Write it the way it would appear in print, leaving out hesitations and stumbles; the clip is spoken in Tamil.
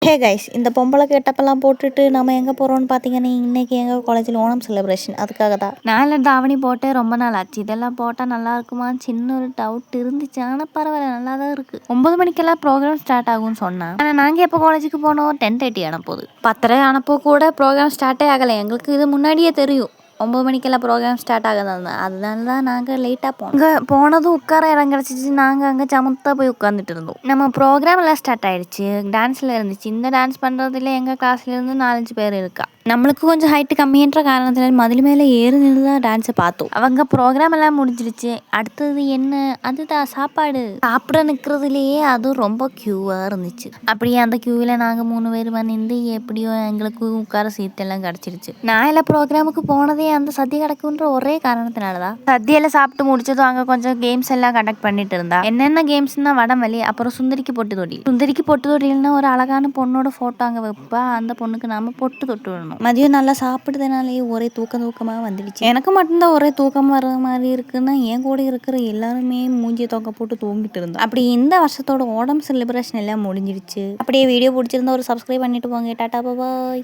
ஹே கைஸ், இந்த பொம்பளை கெட்டப்பெல்லாம் போட்டுட்டு நம்ம எங்கே போகிறோம்னு பார்த்தீங்கன்னா இன்றைக்கி எங்கள் காலேஜில் ஓணம் செலிப்ரேஷன். அதுக்காக தான் நான் தாவணி போட்டு ரொம்ப நாள் ஆச்சு. இதெல்லாம் போட்டால் நல்லா இருக்குமா சின்ன ஒரு டவுட் இருந்துச்சு. ஆனால் பரவாயில்ல, நல்லா தான் இருக்குது. 9 மணிக்கெல்லாம் ப்ரோக்ராம் ஸ்டார்ட் ஆகும்னு சொன்னேன். ஆனால் நாங்கள் எப்போ காலேஜுக்கு போனோம் 10:30 ஆனப்போது 10:30 ஆனப்போ கூட ப்ரோக்ராம் ஸ்டார்ட்டே ஆகலை. எங்களுக்கு இது முன்னாடியே தெரியும் 9 மணிக்கெல்லாம் ப்ரோக்ராம் ஸ்டார்ட் ஆகுது. அதனால தான் நாங்கள் லேட்டாக போனோம். அங்கே போனதும் உட்கார இடம் கிடச்சிச்சு. நாங்கள் அங்கே சமத்தாக போய் உட்காந்துட்டு இருந்தோம். நம்ம ப்ரோக்ராம் எல்லாம் ஸ்டார்ட் ஆகிடுச்சு. டான்ஸில் இருந்துச்சு. இந்த டான்ஸ் பண்ணுறதுல எங்கள் கிளாஸ்லேருந்து 4-5 பேர் இருக்கா. நம்மளுக்கு கொஞ்சம் ஹைட்டு கம்மின்ற காரணத்தில் மதில் மேலே ஏறி நின்று தான் டான்ஸை பார்த்தோம். அவங்க ப்ரோக்ராம் எல்லாம் முடிஞ்சிருச்சு. அடுத்தது என்ன, அதுதான் சாப்பாடு. சாப்பிட நிற்கிறதுலையே அதுவும் ரொம்ப க்யூவாக இருந்துச்சு. அப்படியே அந்த க்யூவில் நாங்கள் 3 பேர் நின்று எப்படியோ எங்களுக்கு உட்கார சீட்டெல்லாம் கிடச்சிருச்சு. நான் எல்லாம் ப்ரோக்ராமுக்கு போனதே அந்த சத்யா கிடக்குன்ற ஒரே காரணத்தினால தான். சத்யாவில் சாப்பிட்டு முடிச்சதும் அங்கே கொஞ்சம் கேம்ஸ் எல்லாம் கண்டக்ட் பண்ணிட்டு இருந்தா. என்னென்ன கேம்ஸ்னா வடமல்லி, அப்புறம் சுந்தரிக்கு பொட்டு தொட்டி. சுந்தரிக்கு பொட்டு தொட்டில்னா ஒரு அழகான பொண்ணோட ஃபோட்டோ அங்கே வைப்பா. அந்த பொண்ணுக்கு நாம பொட்டு தொட்டு விடணும். மதியம் நல்லா சாப்பிடுறதுனாலே ஒரே தூக்கமாக வந்துடுச்சு. எனக்கு மட்டும்தான் ஒரே தூக்கம் வர மாதிரி இருக்குன்னா என் கூட இருக்கிற எல்லாருமே மூஞ்சியை தொங்க போட்டு தூங்கிட்டு இருந்தோம். அப்படி இந்த வருஷத்தோட ஓணம் செலிப்ரேஷன் எல்லாம் முடிஞ்சிடுச்சு. அப்படியே வீடியோ பிடிச்சிருந்தா ஒரு சப்ஸ்கிரைப் பண்ணிட்டு போங்க. டாடா பாய்.